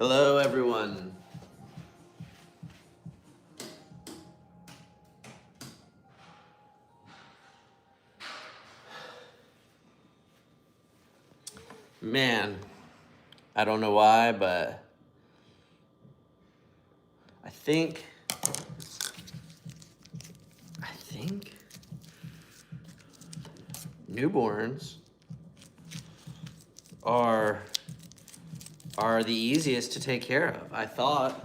Hello, everyone. Man, I don't know why, but I think newborns are the easiest to take care of. I thought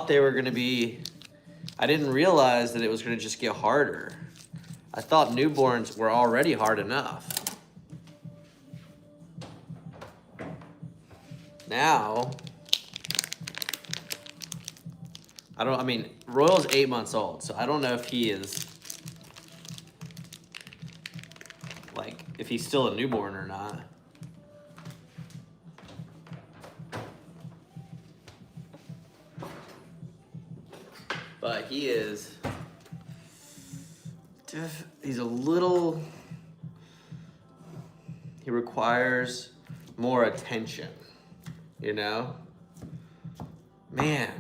they were gonna be, I didn't realize that it was gonna just get harder. I thought newborns were already hard enough. Now, I mean, Royal's 8 months old, so I don't know if he is, like, if he's still a newborn or not. But he is, he's a little, he requires more attention, you know? Man,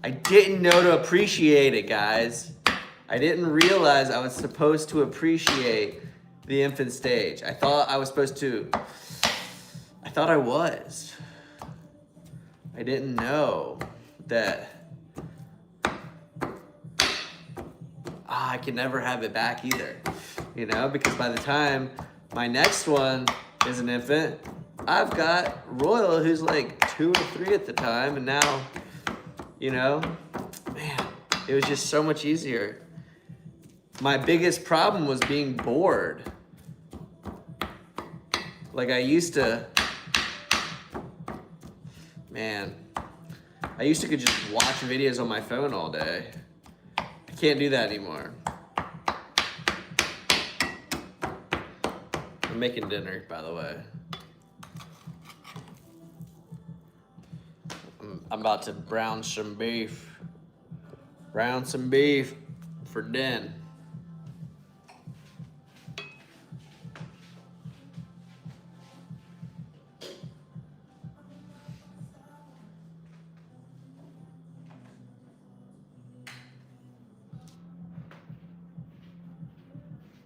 I didn't know to appreciate it, guys. I didn't realize I was supposed to appreciate the infant stage. I thought I was. I didn't know that I could never have it back either, you know, because by the time my next one is an infant, I've got Royal, who's like 2 or 3 at the time, and now, you know, man, it was just so much easier. My biggest problem was being bored. Like I used to could just watch videos on my phone all day. I can't do that anymore. I'm making dinner, by the way. I'm about to brown some beef. Brown some beef for din.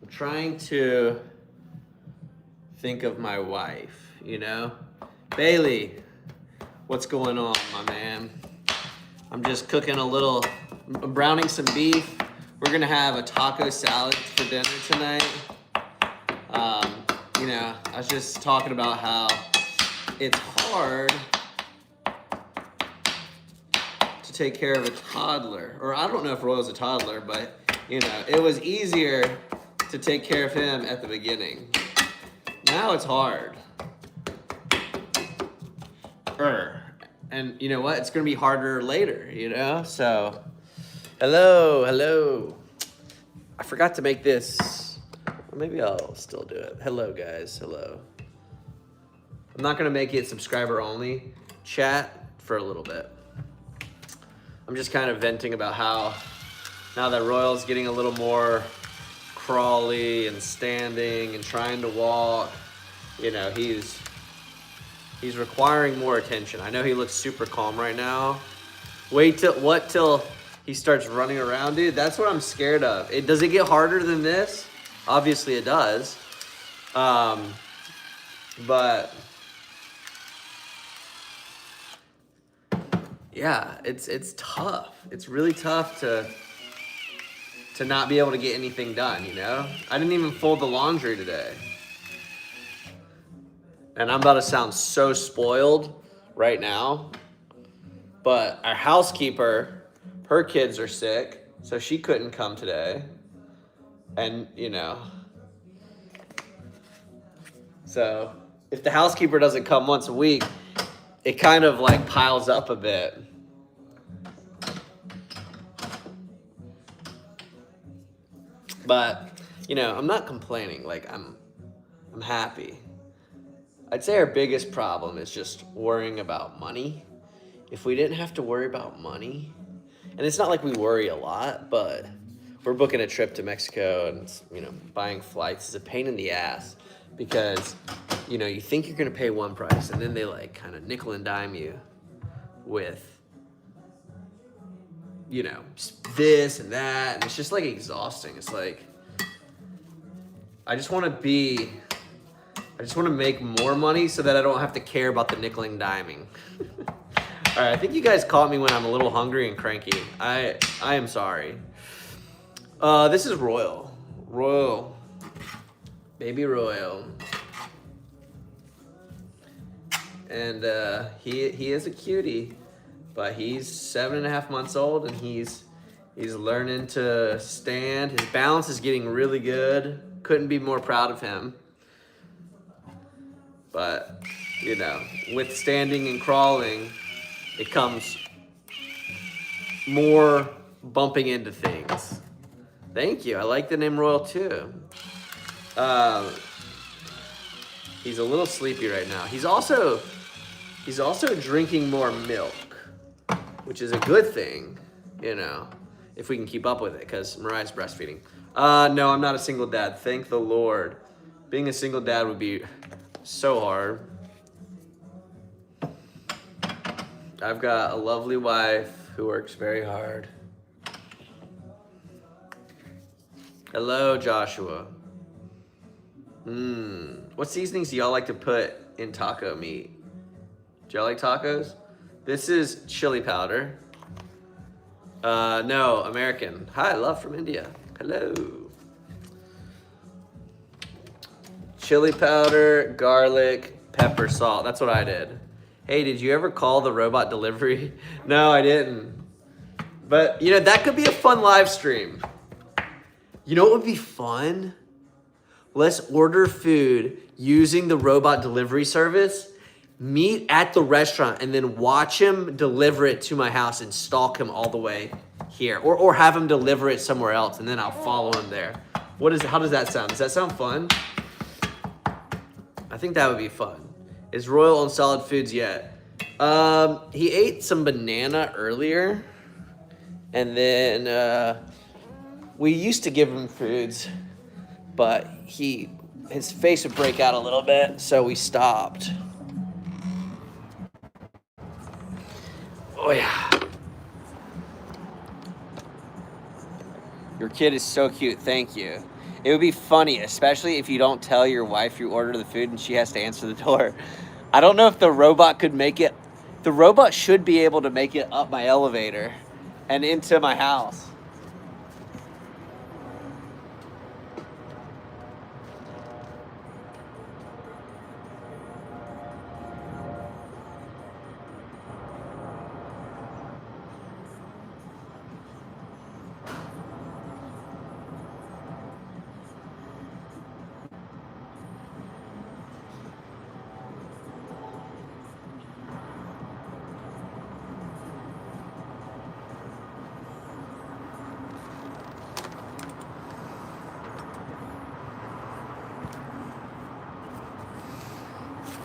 I'm trying to think of my wife, you know? Bailey, what's going on, my man? I'm just cooking I'm browning some beef. We're gonna have a taco salad for dinner tonight. You know, I was just talking about how it's hard to take care of a toddler. Or I don't know if Royal's a toddler, but you know, it was easier to take care of him at the beginning. Now it's hard. And you know what? It's gonna be harder later, you know? So, hello. I forgot to make this. Or maybe I'll still do it. Hello, guys, hello. I'm not gonna make it subscriber only. Chat for a little bit. I'm just kind of venting about how now that Royal's getting a little more crawly and standing and trying to walk, you know, he's requiring more attention. I know he looks super calm right now. Wait till he starts running around, dude. That's what I'm scared of. Does it get harder than this? Obviously it does. But yeah, it's tough. It's really tough to not be able to get anything done, you know? I didn't even fold the laundry today. And I'm about to sound so spoiled right now, but our housekeeper, her kids are sick, so she couldn't come today. And, you know, so if the housekeeper doesn't come once a week, it kind of like piles up a bit. But, you know, I'm not complaining. Like, I'm happy. I'd say our biggest problem is just worrying about money. If we didn't have to worry about money, and it's not like we worry a lot, but we're booking a trip to Mexico and, you know, buying flights is a pain in the ass because you know, you think you're gonna pay one price, and then they like kind of nickel and dime you with, you know, this and that, and it's just like exhausting. It's like, I just want to make more money so that I don't have to care about the nickel and diming. All right, I think you guys caught me when I'm a little hungry and cranky. I am sorry. This is Royal, baby Royal, and he is a cutie, but he's 7.5 months old, and he's learning to stand. His balance is getting really good. Couldn't be more proud of him. But, you know, with standing and crawling, it comes more bumping into things. Thank you. I like the name Royal too. He's a little sleepy right now. He's also drinking more milk, which is a good thing, you know, if we can keep up with it, because Moriah's breastfeeding. No, I'm not a single dad. Thank the Lord. Being a single dad would be so hard. I've got a lovely wife who works very hard. Hello, Joshua. What seasonings do y'all like to put in taco meat? Do y'all like tacos? This is chili powder. No, American. Hi, love from India. Hello. Chili powder, garlic, pepper, salt. That's what I did. Hey, did you ever call the robot delivery? No, I didn't. But, you know, that could be a fun live stream. You know what would be fun? Let's order food using the robot delivery service, meet at the restaurant, and then watch him deliver it to my house and stalk him all the way here. Or have him deliver it somewhere else, and then I'll follow him there. How does that sound? Does that sound fun? I think that would be fun. Is Royal on solid foods yet? He ate some banana earlier, and then we used to give him foods, but his face would break out a little bit, so we stopped. Oh yeah. Your kid is so cute, thank you. It would be funny, especially if you don't tell your wife you ordered the food and she has to answer the door. I don't know if the robot could make it. The robot should be able to make it up my elevator and into my house.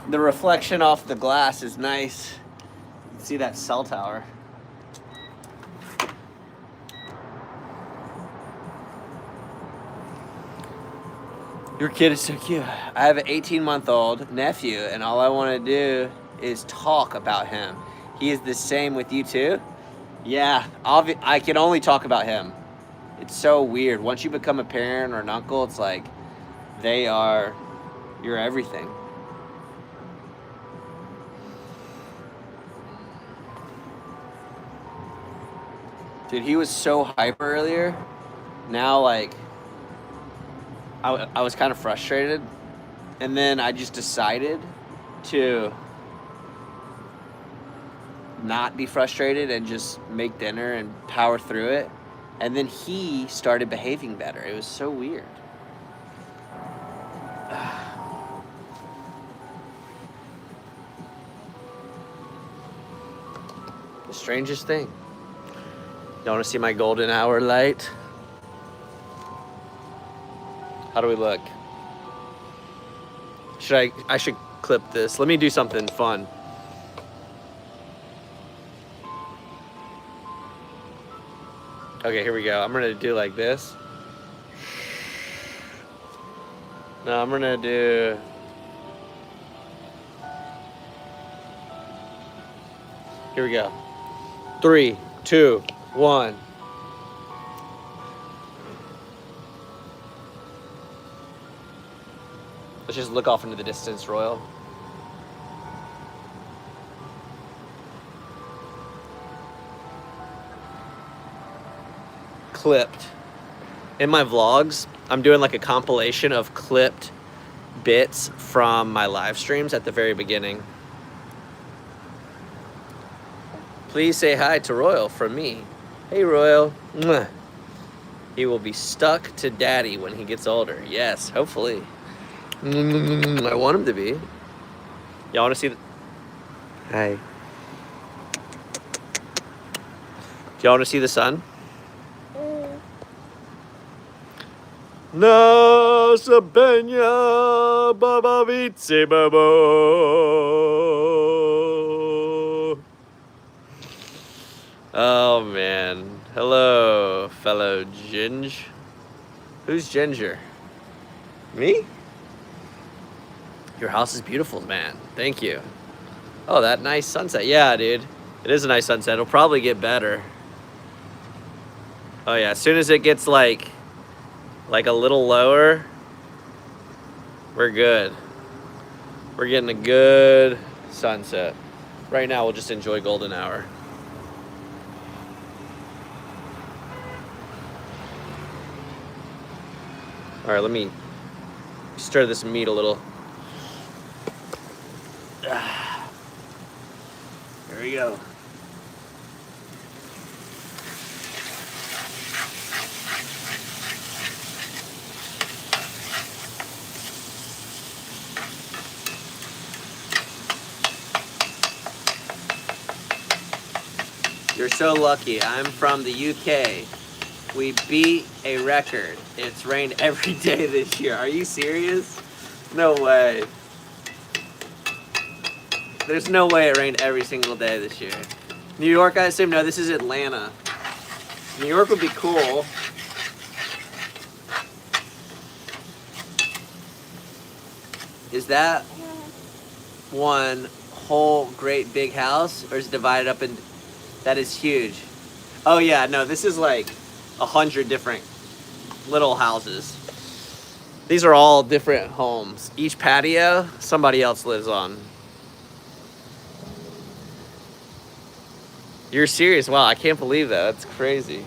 The reflection off the glass is nice. You can see that cell tower. Your kid is so cute. I have an 18-month-old nephew, and all I want to do is talk about him. He is the same with you too? Yeah, I can only talk about him. It's so weird. Once you become a parent or an uncle, it's like they are your everything. Dude, he was so hyper earlier. Now, like, I was kind of frustrated. And then I just decided to not be frustrated and just make dinner and power through it. And then he started behaving better. It was so weird. The strangest thing. You want to see my golden hour light? How do we look? I should clip this. Let me do something fun. Okay, here we go. I'm gonna do like this. No, I'm gonna do Here we go. 3, 2, 1. Let's just look off into the distance, Royal. Clipped. In my vlogs, I'm doing like a compilation of clipped bits from my live streams at the very beginning. Please say hi to Royal from me. Hey, Royal. Mwah. He will be stuck to daddy when he gets older. Yes, hopefully. I want him to be. Y'all want to see the... Hi. Do y'all want to see the sun? No se peña babavitsi babo. Oh man. Hello, fellow Ginge. Who's Ginger? Me? Your house is beautiful, man. Thank you. Oh, that nice sunset. Yeah, dude. It is a nice sunset. It'll probably get better. Oh yeah, as soon as it gets like a little lower, we're good. We're getting a good sunset. Right now, we'll just enjoy golden hour. All right, let me stir this meat a little. There we go. You're so lucky. I'm from the UK. We beat a record. It's rained every day this year. Are you serious? No way. There's no way it rained every single day this year. New York, I assume? No, this is Atlanta. New York would be cool. Is that one whole great big house, or is it divided up in... That is huge. Oh yeah, no, this is like 100 different little houses. These are all different homes. Each patio, somebody else lives on. You're serious? Wow, I can't believe that. That's crazy.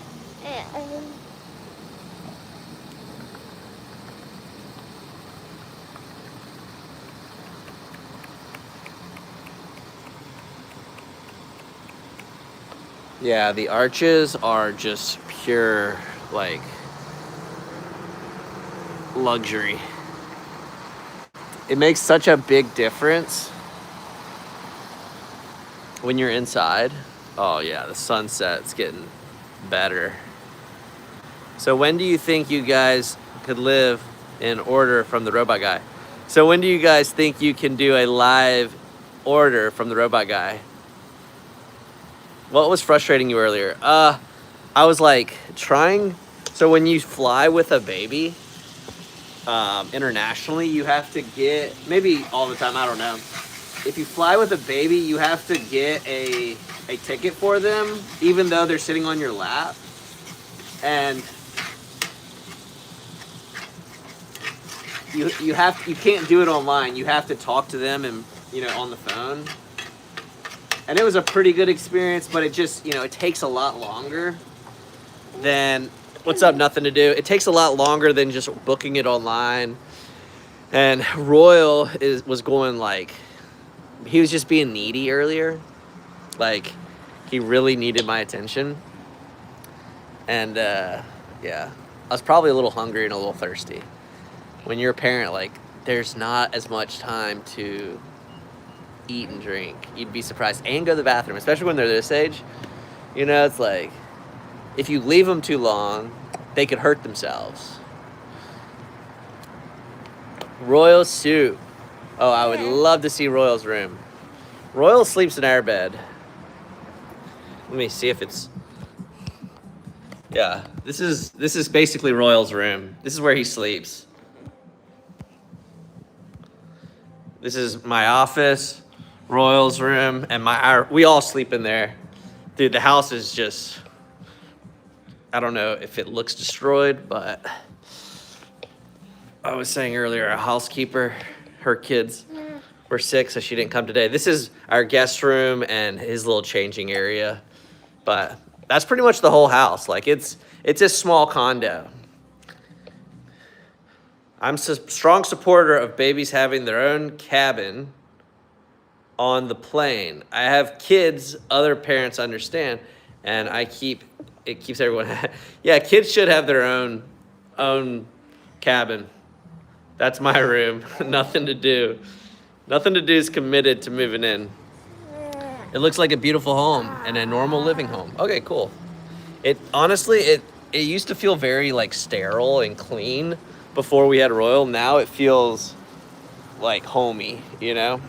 Yeah, the arches are just pure, like, luxury. It makes such a big difference when you're inside. Oh yeah, the sunset's getting better. So when do you think you guys could live in order from the robot guy? So when do you guys think you can do a live order from the robot guy? What was frustrating you earlier? I was like trying. So when you fly with a baby, internationally, you have to get, maybe all the time, I don't know. If you fly with a baby, you have to get a ticket for them, even though they're sitting on your lap. And you can't do it online. You have to talk to them and, on the phone. And it was a pretty good experience, but it just, it takes a lot longer than, what's up, nothing to do. It takes a lot longer than just booking it online. And Royal was going like, he was just being needy earlier. Like, he really needed my attention. And, yeah, I was probably a little hungry and a little thirsty. When you're a parent, like, there's not as much time to eat and drink. You'd be surprised, and go to the bathroom, especially when they're this age. It's like, if you leave them too long, they could hurt themselves. Royal soup. Oh, I would love to see Royal's room. Royal sleeps in our bed. Let me see if it's... Yeah, this is basically Royal's room. This is where he sleeps. This is my office. Royal's room, and we all sleep in there. Dude, the house is just, I don't know if it looks destroyed, but I was saying earlier, our housekeeper, her kids were sick, so she didn't come today. This is our guest room and his little changing area, but that's pretty much the whole house. Like it's a small condo. I'm a strong supporter of babies having their own cabin on the plane. I have kids, other parents understand, and it keeps everyone yeah, kids should have their own cabin. That's my room. Nothing to do. Nothing to do is committed to moving in. It looks like a beautiful home and a normal living home. Okay, cool. It used to feel very like sterile and clean before we had Royal. Now it feels like homey, you know?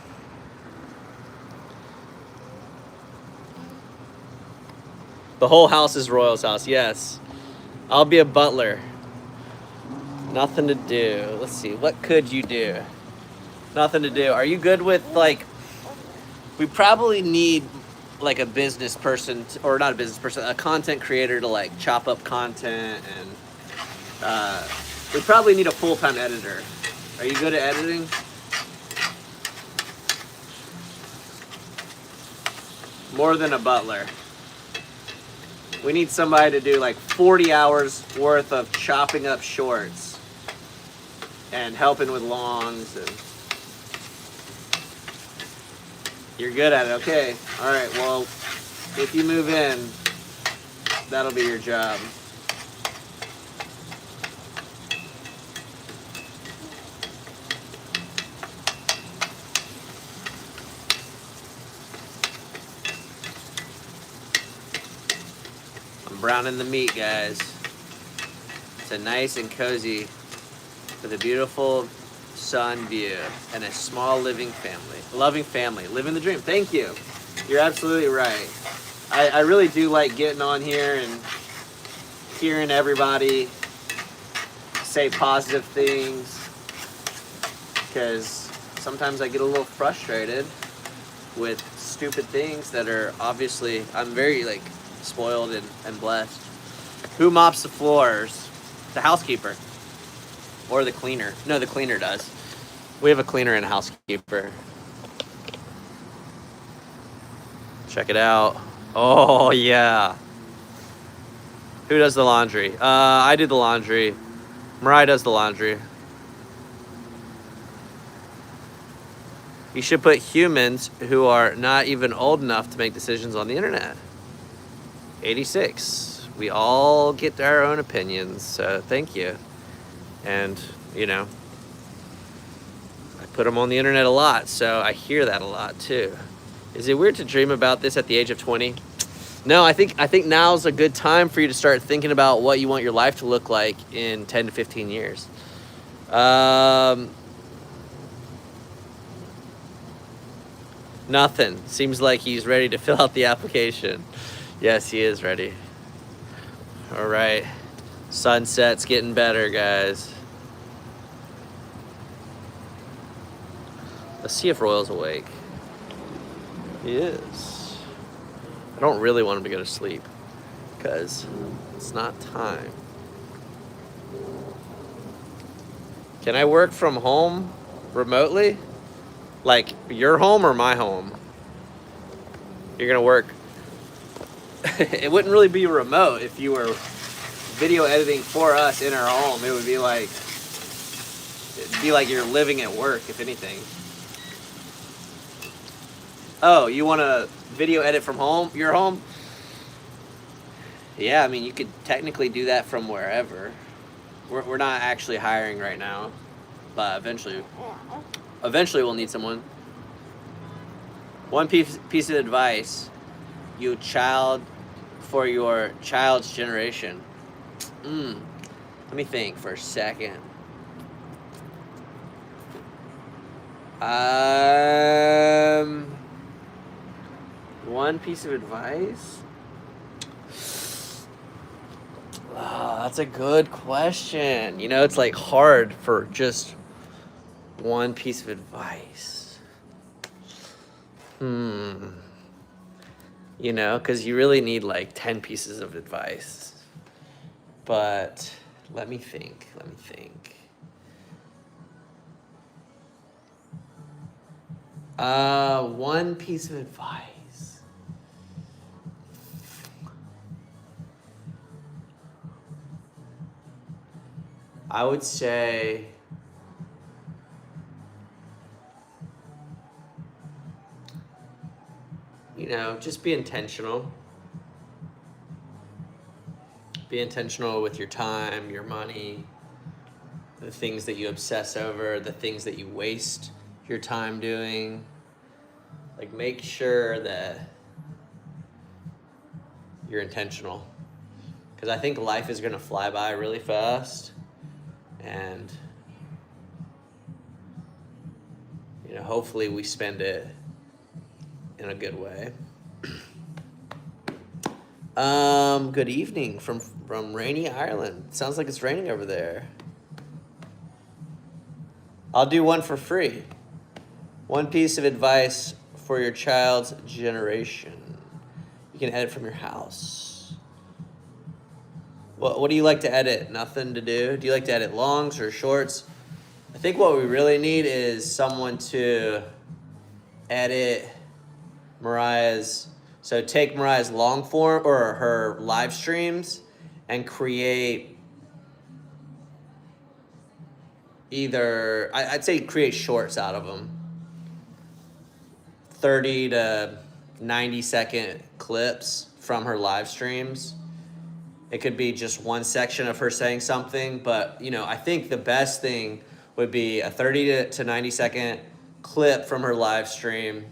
The whole house is Royal's house, yes. I'll be a butler. Nothing to do. Let's see, what could you do? Nothing to do. Are you good with like, we probably need like a business person, or not a business person, a content creator to like chop up content, and we probably need a full-time editor. Are you good at editing? More than a butler. We need somebody to do like 40 hours worth of chopping up shorts and helping with longs. And you're good at it, okay. All right, well, if you move in, that'll be your job. Browning the meat, guys. It's a nice and cozy with a beautiful sun view and a small loving family, living the dream. Thank you. You're absolutely right. I really do like getting on here and hearing everybody say positive things, because sometimes I get a little frustrated with stupid things that are obviously, I'm very like spoiled and blessed. Who mops the floors? The housekeeper. Or the cleaner. No, the cleaner does. We have a cleaner and a housekeeper. Check it out. Oh, yeah. Who does the laundry? I do the laundry. Moriah does the laundry. You should put humans who are not even old enough to make decisions on the internet. 86. We all get our own opinions, so thank you. And, you know, I put them on the internet a lot, so I hear that a lot too. Is it weird to dream about this at the age of 20? No, I think now's a good time for you to start thinking about what you want your life to look like in 10 to 15 years. Nothing. Seems like he's ready to fill out the application. Yes, he is ready. All right. Sunset's getting better, guys. Let's see if Royal's awake. He is. I don't really want him to go to sleep because it's not time. Can I work from home remotely? Like your home or my home? You're gonna work. It wouldn't really be remote if you were video editing for us in our home. It would be like, it'd be like you're living at work, if anything. Oh, you want to video edit from home, your home? Yeah, I mean, you could technically do that from wherever. We're not actually hiring right now, but eventually we'll need someone. One piece of advice, for your child's generation. Let me think for a second. One piece of advice? Oh, that's a good question. You know, it's like hard for just one piece of advice. You know, because you really need like 10 pieces of advice. But let me think. One piece of advice. I would say, you know, just be intentional. Be intentional with your time, your money, the things that you obsess over, the things that you waste your time doing. Like, make sure that you're intentional. Because I think life is going to fly by really fast. And, you know, hopefully we spend it in a good way. Good evening from rainy Ireland. Sounds like it's raining over there. I'll do one for free. One piece of advice for your child's generation. You can edit from your house. What do you like to edit? Nothing to do? Do you like to edit longs or shorts? I think what we really need is someone to edit Moriah's. So take Moriah's long form or her live streams and create either, I'd say create shorts out of them. 30 to 90-second clips from her live streams. It could be just one section of her saying something, but you know, I think the best thing would be a 30 to 90-second clip from her live stream.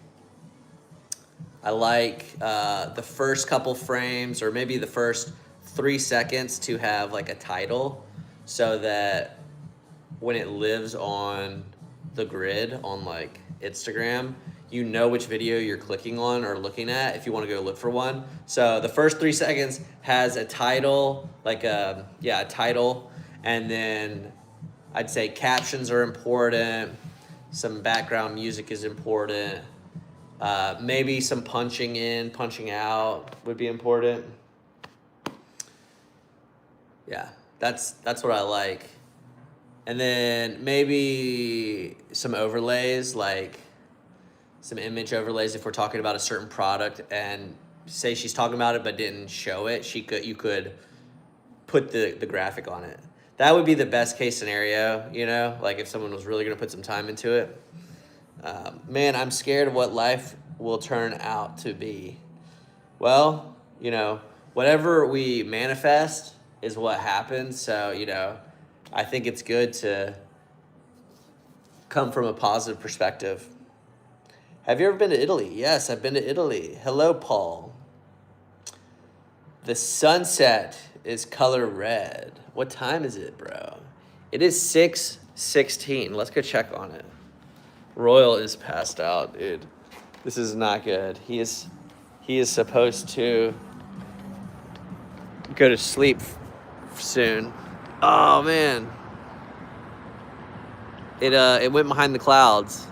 I like the first couple frames or maybe the first 3 seconds to have like a title so that when it lives on the grid on like Instagram, you know which video you're clicking on or looking at if you want to go look for one. So the first 3 seconds has a title, like a title, and then I'd say captions are important, some background music is important, maybe some punching in, punching out would be important. Yeah, that's what I like. And then maybe some overlays, like some image overlays if we're talking about a certain product and say she's talking about it but didn't show it, you could put the graphic on it. That would be the best case scenario, you know, like if someone was really going to put some time into it. Man, I'm scared of what life will turn out to be. Well, you know, whatever we manifest is what happens. So, you know, I think it's good to come from a positive perspective. Have you ever been to Italy? Yes, I've been to Italy. Hello, Paul. The sunset is color red. What time is it, bro? It is 6:16. Let's go check on it. Royal is passed out, dude. This is not good. He is supposed to go to sleep soon. Oh man. It went behind the clouds.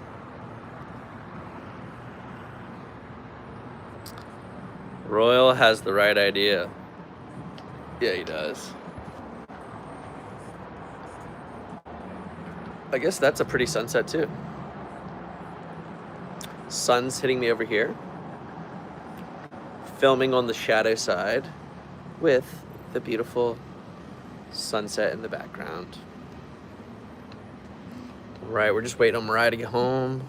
Royal has the right idea. Yeah, he does. I guess that's a pretty sunset too. Sun's hitting me over here. Filming on the shadow side with the beautiful sunset in the background. Right, we're just waiting on Moriah to get home.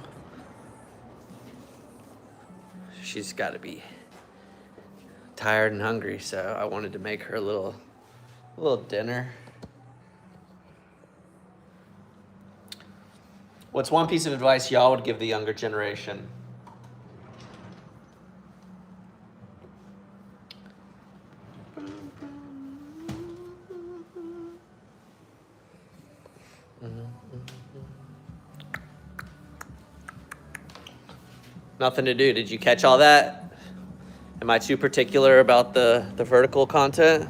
She's got to be tired and hungry, so I wanted to make her a little dinner. What's one piece of advice y'all would give the younger generation? Nothing to do. Did you catch all that? Am I too particular about the vertical content?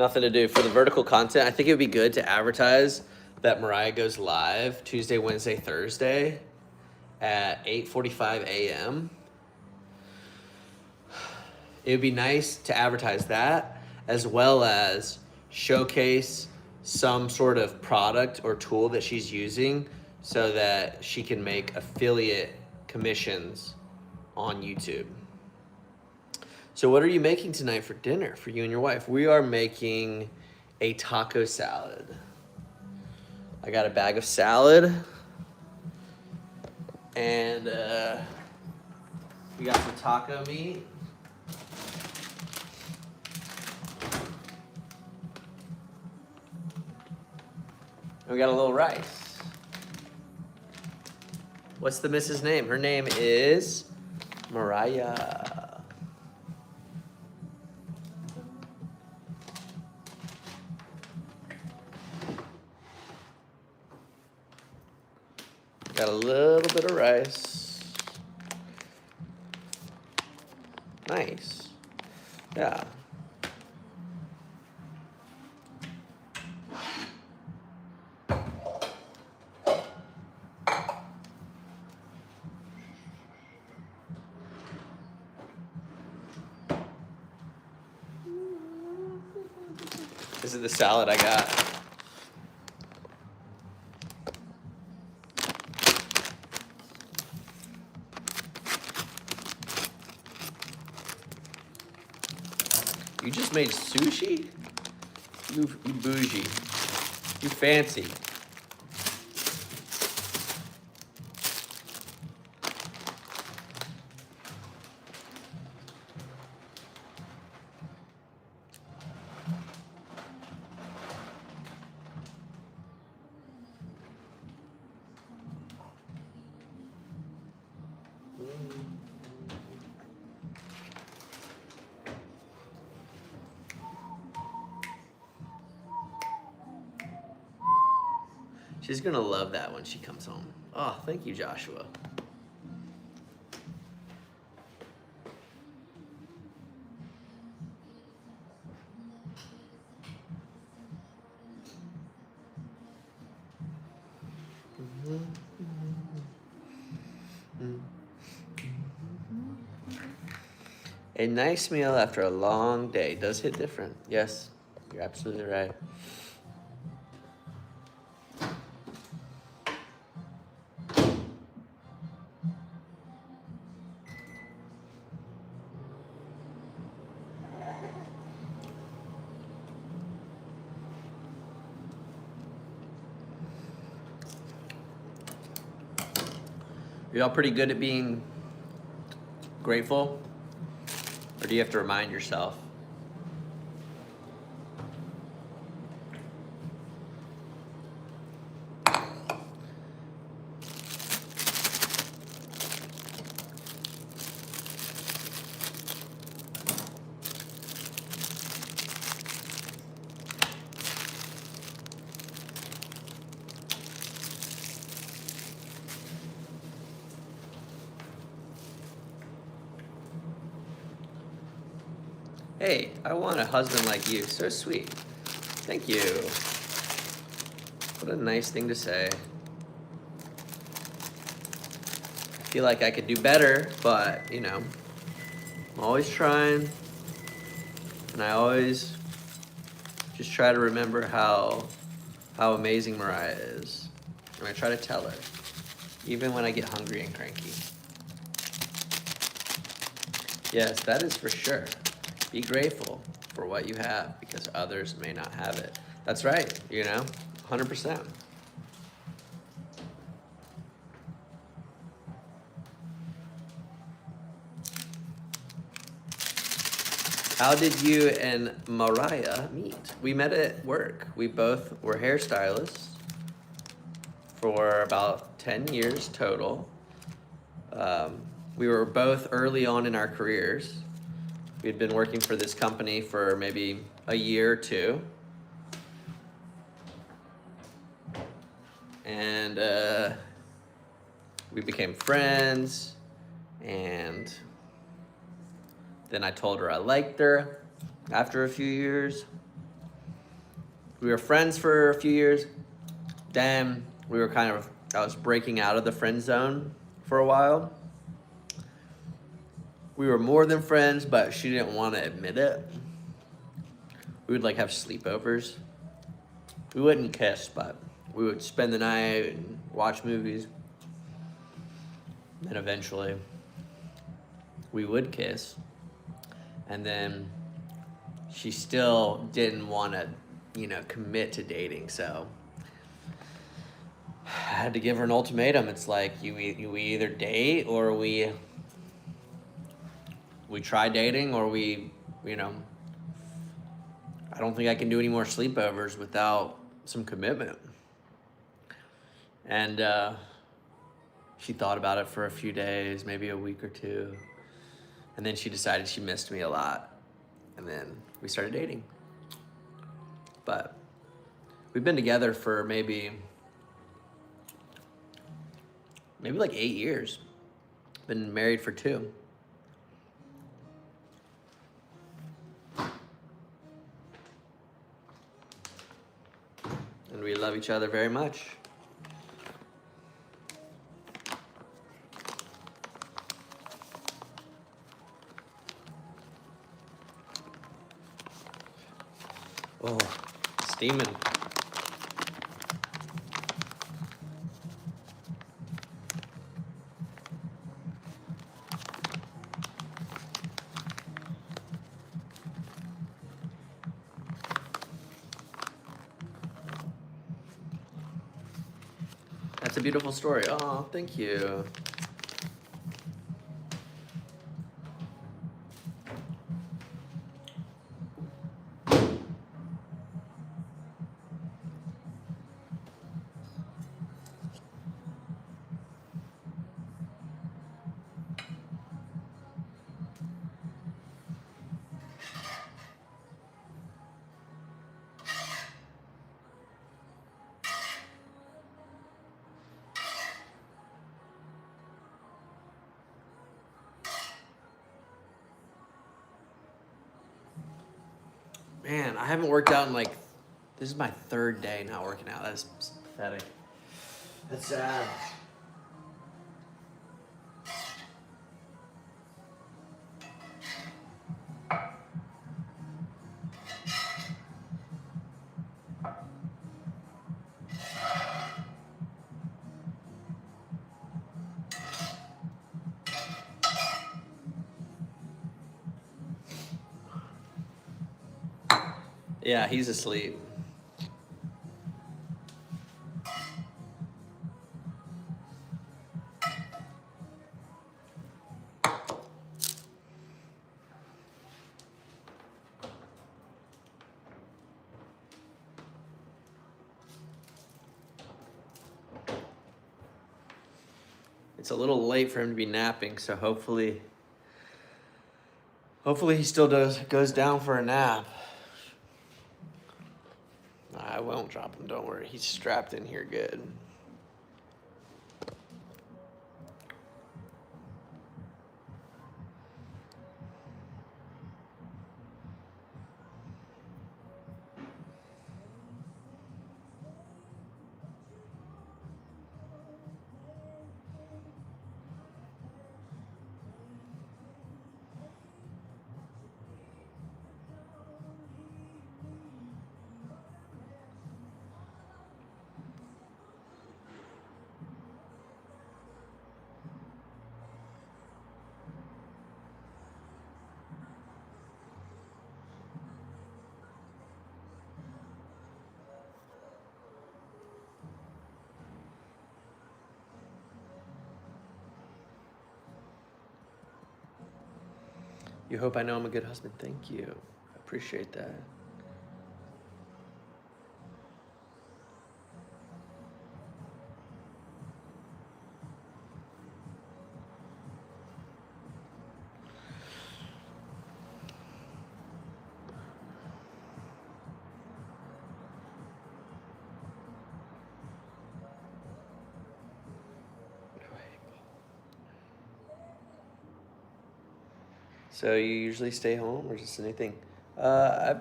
Nothing to do. For the vertical content, I think it would be good to advertise that Moriah goes live Tuesday, Wednesday, Thursday at 8:45 a.m. It would be nice to advertise that, as well as showcase some sort of product or tool that she's using so that she can make affiliate commissions on YouTube. So what are you making tonight for dinner for you and your wife? We are making a taco salad. I got a bag of salad, and we got some taco meat. And we got a little rice. What's the missus' name? Her name is Moriah. Got a little bit of rice. Nice. Yeah. This is the salad I got. You just made sushi? You bougie. You fancy. She's gonna love that when she comes home. Oh, thank you, Joshua. A nice meal after a long day does hit different. Yes, you're absolutely right. Y'all pretty good at being grateful? Or do you have to remind yourself? Hey, I want a husband like you. So sweet. Thank you. What a nice thing to say. I feel like I could do better, but, you know, I'm always trying. And I always just try to remember how amazing Moriah is. And I try to tell her, even when I get hungry and cranky. Yes, that is for sure. Be grateful for what you have because others may not have it. That's right, you know, 100%. How did you and Moriah meet? We met at work. We both were hairstylists for about 10 years total. We were both early on in our careers. We had been working for this company for maybe a year or two. And we became friends. And then I told her I liked her after a few years. We were friends for a few years. Then we were I was breaking out of the friend zone for a while. We were more than friends, but she didn't want to admit it. We would like have sleepovers. We wouldn't kiss, but we would spend the night and watch movies. Then eventually we would kiss. And then she still didn't want to, commit to dating. So I had to give her an ultimatum. It's like we either date or we try dating, or I don't think I can do any more sleepovers without some commitment. And she thought about it for a few days, maybe a week or two. And then she decided she missed me a lot. And then we started dating. But we've been together for maybe like 8 years. Been married for 2. And we love each other very much. Oh, steaming. That's a beautiful story. Oh, thank you. Man, I haven't worked out in this is my 3rd day not working out. That's pathetic. That's sad. Yeah, he's asleep. It's a little late for him to be napping, so hopefully he still goes down for a nap. I won't drop him, don't worry. He's strapped in here good. You hope I know I'm a good husband. Thank you. I appreciate that. So you usually stay home, or just anything? I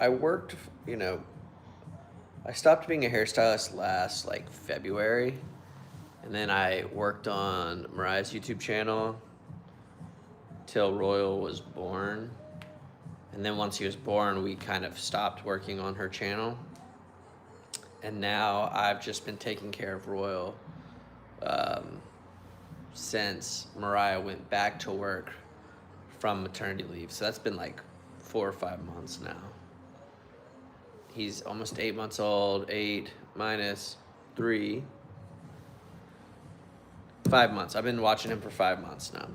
worked, I stopped being a hairstylist last like February, and then I worked on Moriah's YouTube channel till Royal was born. And then once he was born, we kind of stopped working on her channel. And now I've just been taking care of Royal um, since Moriah went back to work from maternity leave. So that's been like 4 or 5 months now. He's almost 8 months old. 8 minus 3. 5 months. I've been watching him for 5 months now.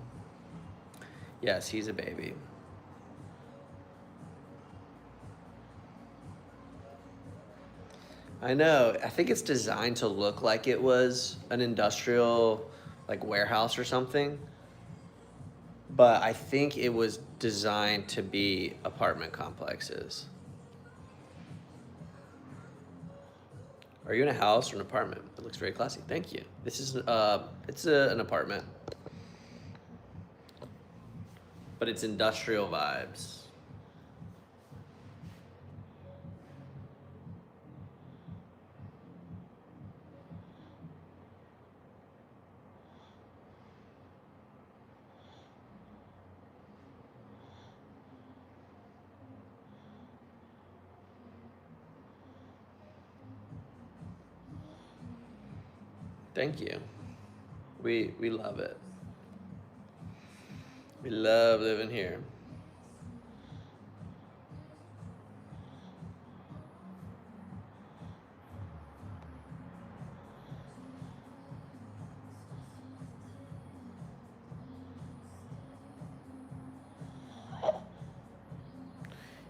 Yes, he's a baby. I know. I think it's designed to look like it was an industrial, like warehouse or something. But I think it was designed to be apartment complexes. Are you in a house or an apartment? It looks very classy. Thank you. This is an apartment, but it's industrial vibes. Thank you. We love it. We love living here.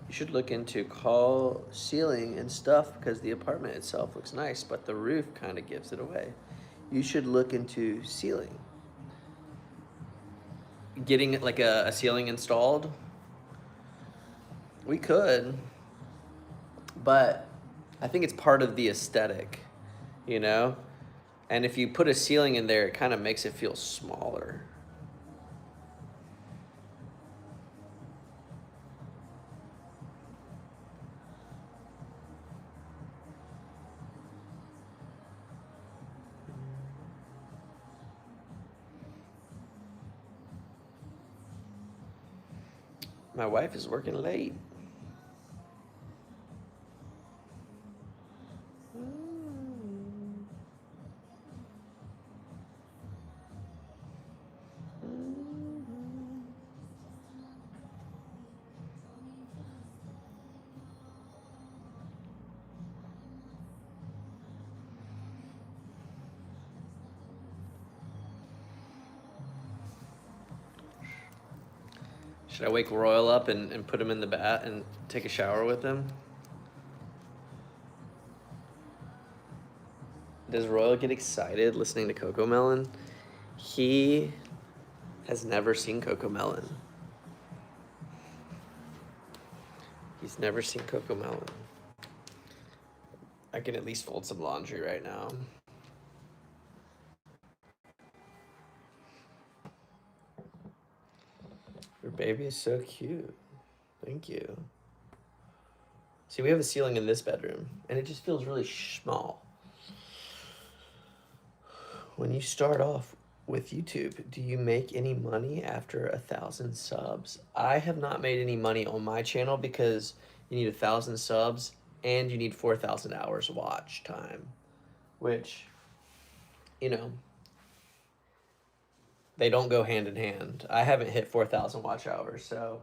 You should look into call ceiling and stuff because the apartment itself looks nice, but the roof kind of gives it away. You should look into ceiling. Getting like a ceiling installed. We could, but I think it's part of the aesthetic, you know? And if you put a ceiling in there, it kind of makes it feel smaller. My wife is working late. Should I wake Royal up and put him in the bath and take a shower with him? Does Royal get excited listening to Coco Melon? He has never seen Coco Melon. He's never seen Coco Melon. I can at least fold some laundry right now. Your baby is so cute. Thank you. See, we have a ceiling in this bedroom, and it just feels really small. When you start off with YouTube, do you make any money after 1,000 subs? I have not made any money on my channel because you need 1,000 subs and you need 4,000 hours watch time, which, you know, they don't go hand in hand. I haven't hit 4,000 watch hours, so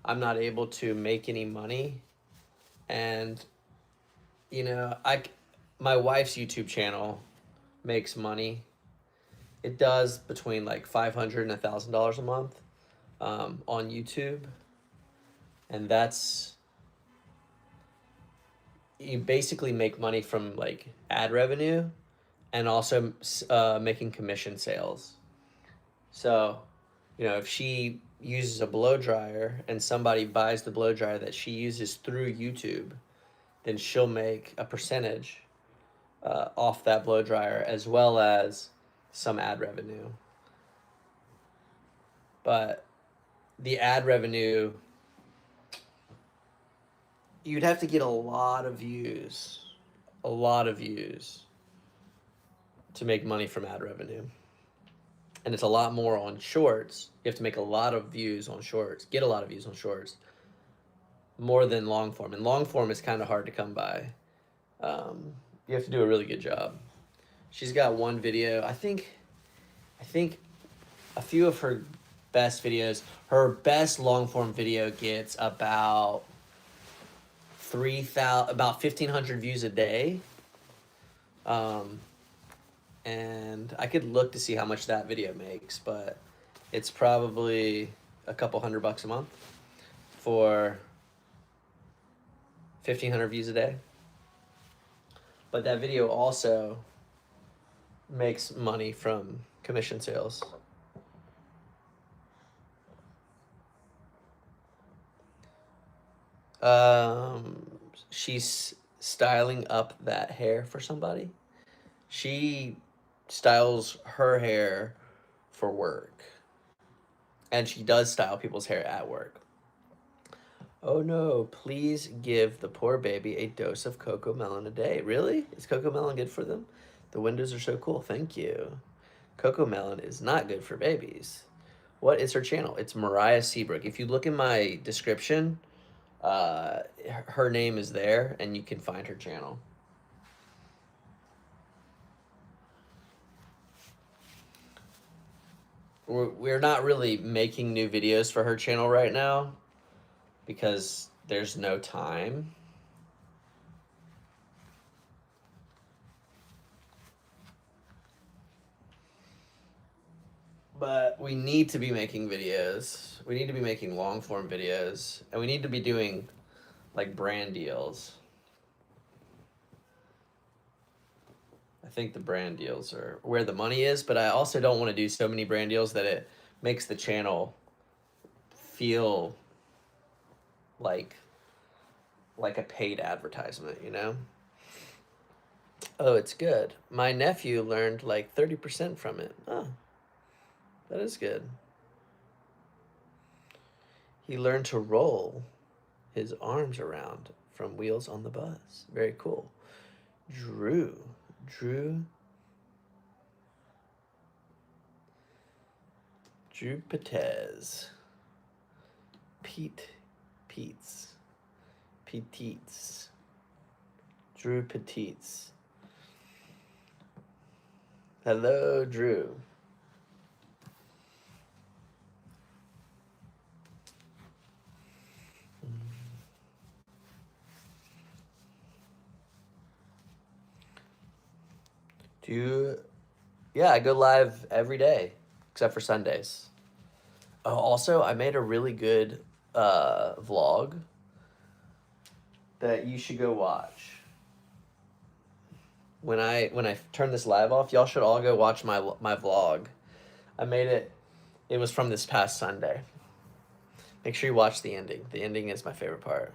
I'm not able to make any money. And, you know, my wife's YouTube channel makes money. It does between like $500 and $1,000 a month on YouTube. And that's, you basically make money from like ad revenue and also making commission sales. So, you know, if she uses a blow dryer and somebody buys the blow dryer that she uses through YouTube, then she'll make a percentage off that blow dryer as well as some ad revenue. But the ad revenue, you'd have to get a lot of views a lot of views to make money from ad revenue. And it's a lot more on shorts. You have to make a lot of views on shorts, get a lot of views on shorts, more than long form. And long form is kind of hard to come by. You have to do a really good job. She's got one video. I think a few of her best videos. Her best long form video gets about 1,500 views a day. And I could look to see how much that video makes, but it's probably a couple $100 a month for 1,500 views a day. But that video also makes money from commission sales. She's styling up that hair for somebody. She styles her hair for work. And she does style people's hair at work. Oh no, please give the poor baby a dose of cocoa melon a day. Really? Is cocoa melon good for them? The windows are so cool. Thank you. Cocoa melon is not good for babies. What is her channel? It's Moriah Seabrook. If you look in my description, her name is there and you can find her channel. We're not really making new videos for her channel right now because there's no time. But we need to be making videos. We need to be making long form videos. And we need to be doing like brand deals. I think the brand deals are where the money is, but I also don't want to do so many brand deals that it makes the channel feel like a paid advertisement, you know? Oh, it's good. My nephew learned like 30% from it. Oh, that is good. He learned to roll his arms around from wheels on the bus. Very cool. Drew Petez. Petites. Drew Petites. Hello, Drew. Yeah, I go live every day, except for Sundays. Oh, also, I made a really good vlog that you should go watch. When I turn this live off, y'all should all go watch my vlog. I made it. It was from this past Sunday. Make sure you watch the ending. The ending is my favorite part.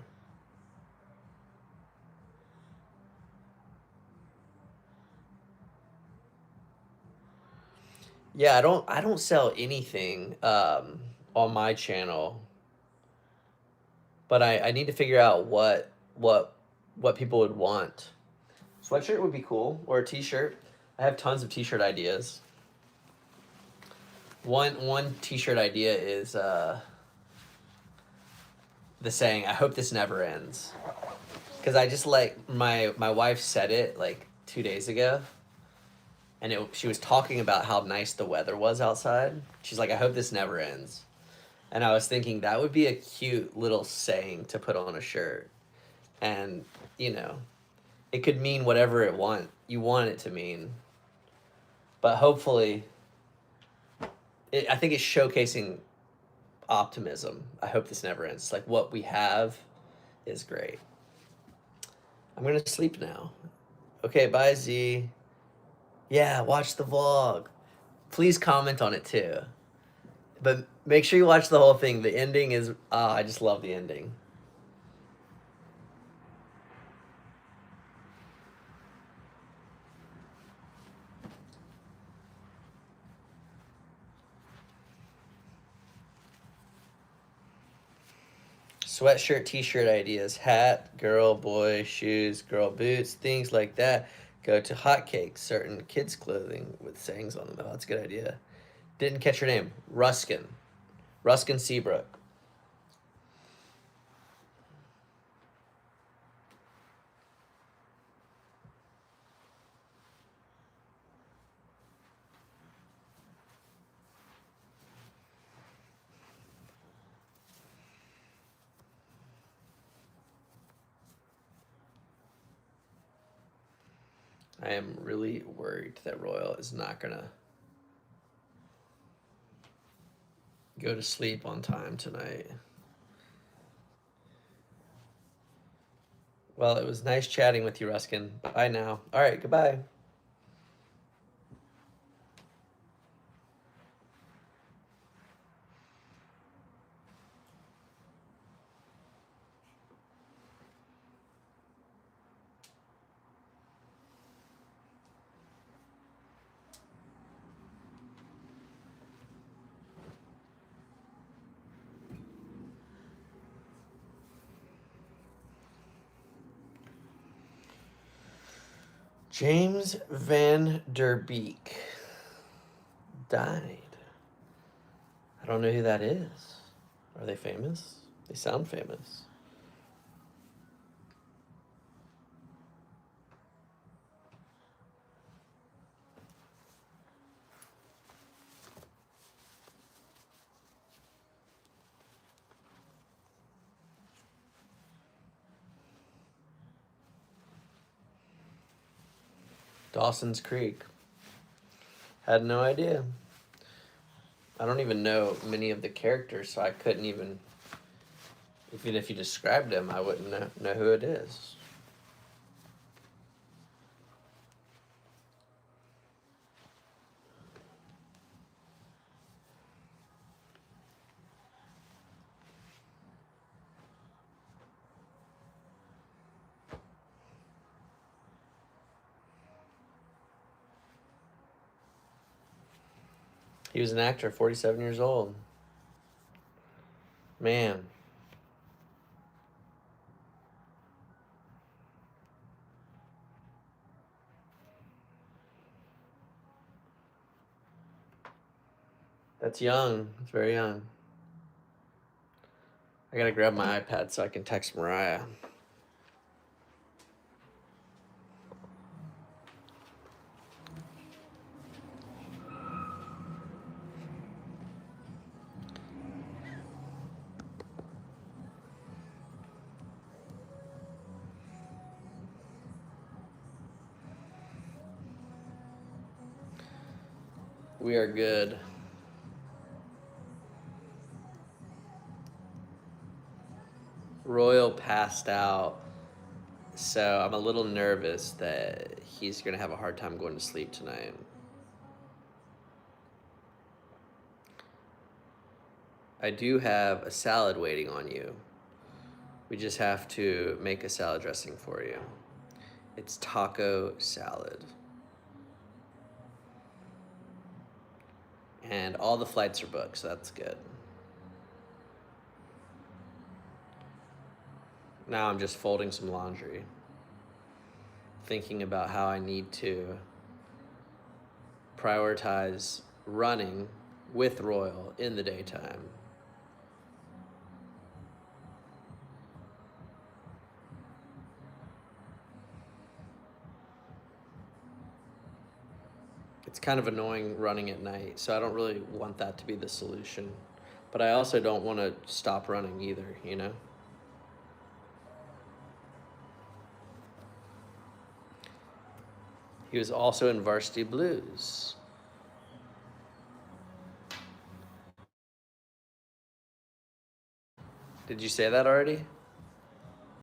Yeah, I don't sell anything on my channel, but I need to figure out what people would want. Sweatshirt would be cool, or a t-shirt. I have tons of t-shirt ideas. One t-shirt idea is the saying, "I hope this never ends," because I just like my wife said it like 2 days ago. And she was talking about how nice the weather was outside. She's like, I hope this never ends. And I was thinking that would be a cute little saying to put on a shirt. And, you know, it could mean whatever you want it to mean. But hopefully, I think it's showcasing optimism. I hope this never ends. Like what we have is great. I'm going to sleep now. Okay, bye, Z. Yeah, watch the vlog. Please comment on it too. But make sure you watch the whole thing. The ending is, I just love the ending. Sweatshirt, t-shirt ideas, hat, girl, boy, shoes, girl, boots, things like that. Go to hotcakes, certain kids' clothing with sayings on them. Oh, that's a good idea. Didn't catch your name. Ruskin. Ruskin Seabrook. I am really worried that Royal is not gonna go to sleep on time tonight. Well, it was nice chatting with you, Ruskin. Bye now. All right, goodbye. James Van Der Beek died. I don't know who that is. Are they famous? They sound famous. Dawson's Creek. Had no idea. I don't even know many of the characters, so I couldn't even if you described him, I wouldn't know who it is. He was an actor, 47 years old. Man. That's young. It's very young. I gotta grab my iPad so I can text Moriah. We are good. Royal passed out, so I'm a little nervous that he's gonna have a hard time going to sleep tonight. I do have a salad waiting on you. We just have to make a salad dressing for you. It's taco salad. And all the flights are booked, so that's good. Now I'm just folding some laundry, thinking about how I need to prioritize running with Royal in the daytime. It's kind of annoying running at night, so I don't really want that to be the solution. But I also don't want to stop running either, you know? He was also in Varsity Blues. Did you say that already?